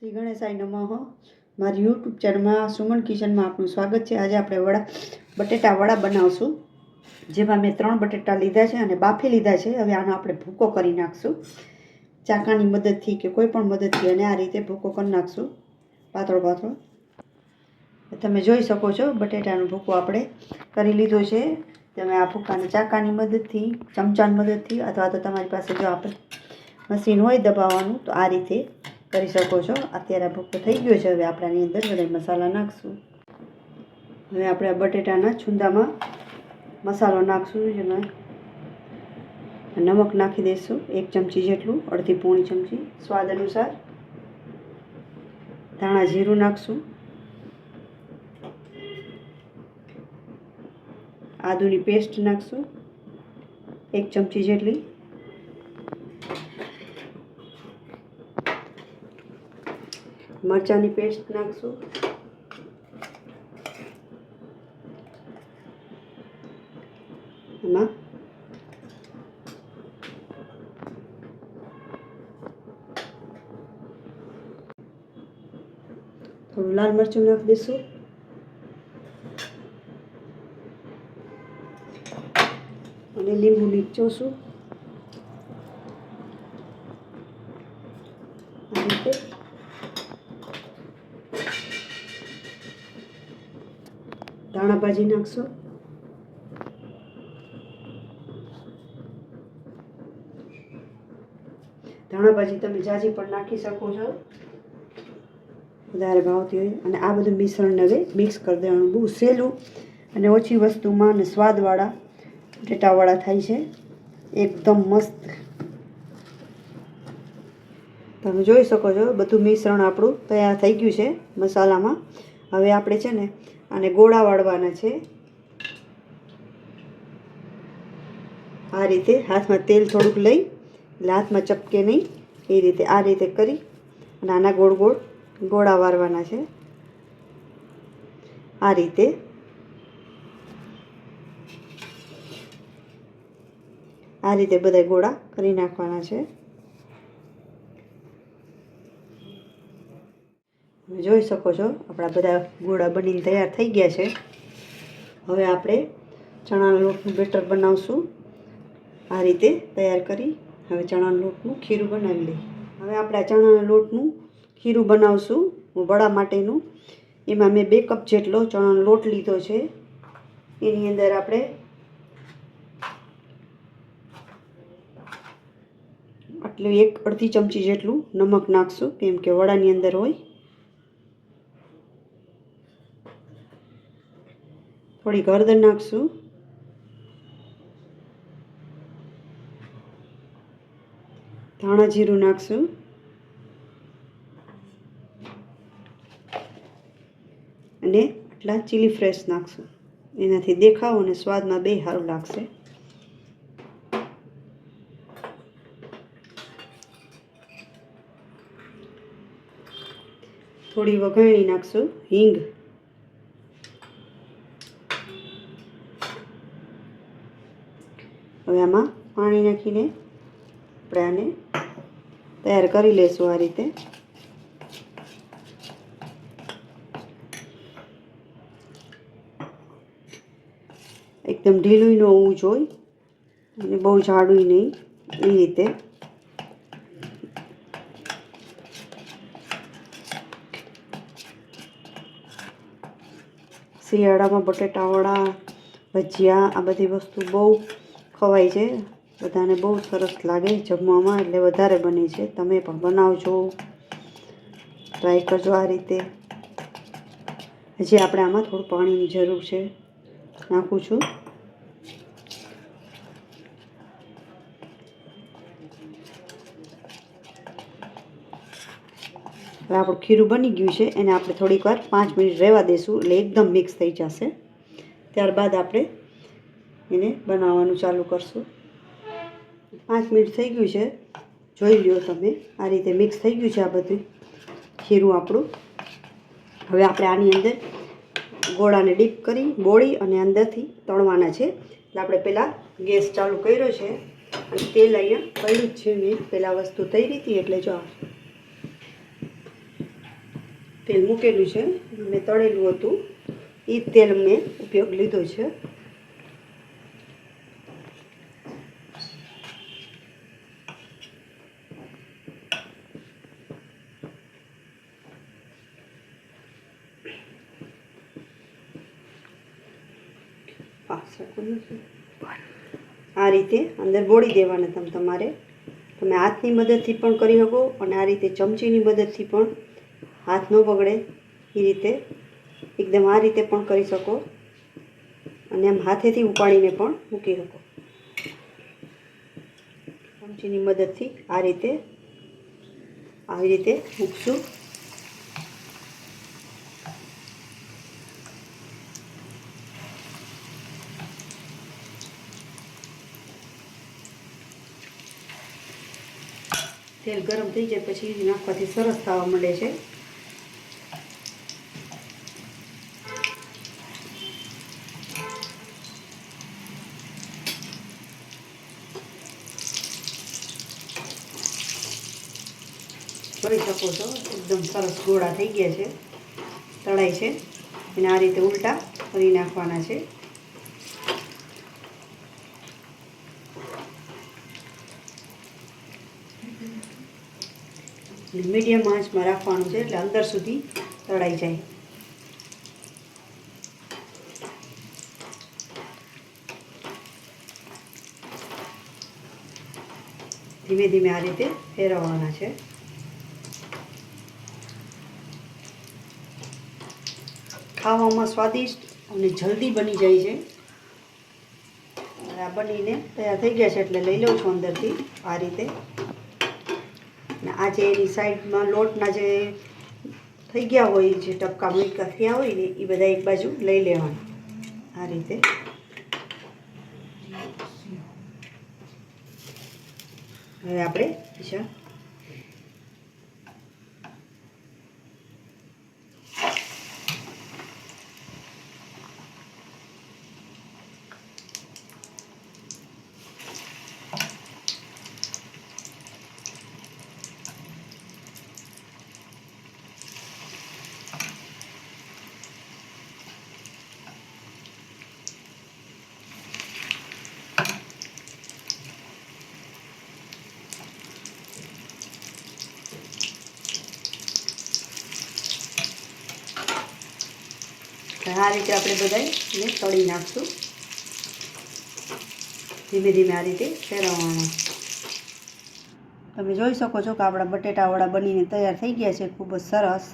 શ્રી ગણેશાય નમઃ। મારી યુટ્યુબ ચેનલમાં સુમન કિચનમાં આપનું સ્વાગત છે। આજે આપણે બટેટા વડા બનાવશું, જેમાં મેં 3 બટેટા લીધા છે અને બાફી લીધા છે। હવે આનો આપણે ભૂકો કરી નાખશું ચાકાની મદદથી કે કોઈ પણ મદદથી, અને આ રીતે ભૂકો કરી નાખશું પાતળો પાતળો। તમે જોઈ શકો છો બટેટાનો ભૂકો આપણે કરી લીધો છે। તમે આ ભૂકાને ચાકાની મદદથી, ચમચાની મદદથી, અથવા તો તમારી પાસે જો આપણે મશીન હોય દબાવવાનું તો આ રીતે કરી શકો છો। અત્યારે ભૂકો થઈ ગયો છે। હવે આપણે આની અંદર બધા મસાલા નાખશું। હવે આપણે આ બટેટાના છુંદામાં મસાલો નાખશું, જેમાં નમક નાખી દઈશું 1 ચમચી જેટલું, અડધી પોણી ચમચી, સ્વાદ અનુસાર। ધાણા જીરું નાખશું, આદુની પેસ્ટ નાખશું 1 ચમચી જેટલી, મરચાંની પેસ્ટ નાખશું, એમાં થોડું લાલ મરચું નાખી દઈશું, અને લીંબુ નીચોશું આ રીતે। ધાણા ભાજી નાખશું, ધાણા ભાજી તમે જાજી પણ નાખી શકો છો, વધારે ભાવતી હોય। અને આ બધું મિશ્રણને હવે મિક્સ કરી દેવાનું। બહુ સહેલું અને ઓછી વસ્તુમાં અને સ્વાદવાળા બટેટાવાળા થાય છે, એકદમ મસ્ત। તમે જોઈ શકો છો બધું મિશ્રણ આપણું તૈયાર થઈ ગયું છે મસાલામાં। હવે આપણે છે ને આને ગોળા વાળવાના છે। આ રીતે હાથમાં તેલ થોડુંક લઈ, એટલે હાથમાં ચપકે નહીં, એ રીતે આ રીતે કરી અને આના ગોળ ગોળ ગોળા વાળવાના છે। આ રીતે બધા ગોળા કરી નાખવાના છે। તમે જોઈ શકો છો આપણા બધા ગોળા બનીને તૈયાર થઈ ગયા છે। હવે આપણે ચણાના લોટનું બેટર બનાવશું। આ રીતે તૈયાર કરી હવે ચણાના લોટનું ખીરું બનાવી લઈએ। હવે આપણે આ ચણાના લોટનું ખીરું બનાવશું વડા માટેનું। એમાં મેં 2 કપ જેટલો ચણાનો લોટ લીધો છે। એની અંદર આપણે આટલું 1 અડધી ચમચી જેટલું નમક નાખશું, કેમ કે વડાની અંદર હોય। થોડી હળદર નાખશું, ધાણા જીરું નાખશું, અને આટલા ચીલી ફ્રેશ નાખશું। એનાથી દેખાવ અને સ્વાદમાં બે સારું લાગશે। થોડી વઘાણી નાખશું હિંગ, હવે આમાં પાણી નાખીને આપણે આને તૈયાર કરી લઈશું। આ રીતે એકદમ ઢીલું ન હોવું જોઈએ અને બહુ જાડું નહીં, એ રીતે। શિયાળામાં બટેટાવડા, ભજીયા, આ બધી વસ્તુ બહુ ખવાય છે, બધાને બહુ સરસ લાગે જમવામાં, એટલે વધારે બને છે। તમે પણ બનાવજો, ટ્રાય કરજો આ રીતે। હજી આપણે આમાં થોડું પાણીની જરૂર છે, નાખું છું। હવે આપણું ખીરું બની ગયું છે, એને આપણે થોડીક વાર 5 મિનિટ રહેવા દઈશું, એટલે એકદમ મિક્સ થઈ જશે। ત્યારબાદ આપણે એને બનાવવાનું ચાલુ કરશું। 5 મિનિટ થઈ ગયું છે, જોઈ લ્યો તમે। આ રીતે મિક્સ થઈ ગયું છે આ બધું ખીરું આપણું। હવે આપણે આની અંદર ગોળાને ડીપ કરી બોળી અને અંદરથી તળવાના છે। એટલે આપણે પહેલાં ગેસ ચાલુ કર્યો છે અને તેલ અહીંયા પડ્યું જ છે। મેં પહેલાં વસ્તુ તળી હતી, એટલે જો તેલ મૂકેલું છે, મેં તળેલું હતું એ તેલ મેં ઉપયોગ લીધો છે. આ રીતે અંદર બોળી દેવાના તમારે. તમે હાથની મદદથી પણ કરી શકો અને આ રીતે ચમચીની મદદથી પણ હાથ ન બગડે એ રીતે એકદમ આ રીતે પણ કરી શકો અને આમ હાથેથી ઉપાડીને પણ મૂકી શકો. ચમચીની મદદથી આવી રીતે મૂકશું. તેલ ગરમ થઈ જાય પછી નાખવાથી સરસ થવા માંડે છે. જોઈ શકો છો એકદમ સરસ ગોળા થઈ ગયા છે, તળાય છે. અને આ રીતે ઉલટા કરી નાખવાના છે. મીડિયમ આંચમાં રાખવાનું છે એટલે અંદર સુધી તળાઈ જાય. ધીમે ધીમે આ રીતે ફેરવવાના છે. ખાવામાં સ્વાદિષ્ટ અને જલ્દી બની જાય છે. આ બનીને તૈયાર થઈ ગયા છે એટલે લઈ લઉં છું અંદરથી આ રીતે. આ જે એની સાઈડમાં લોટના જે થઈ ગયા હોય, જે ટપકા મૂકા થયા હોય ને એ બધા એક બાજુ લઈ લેવાના આ રીતે. હવે આપણે બીજા આ રીતે આપણે બધાને તળી નાખશું. ધીમે ધીમે આ રીતે ફેરવવાના. તમે જોઈ શકો છો કે આપણા બટેટાવડા બનીને તૈયાર થઈ ગયા છે, ખૂબ જ સરસ.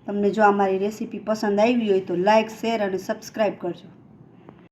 તમને જો અમારી રેસીપી પસંદ આવી હોય તો લાઇક, શેર અને સબસ્ક્રાઈબ કરજો.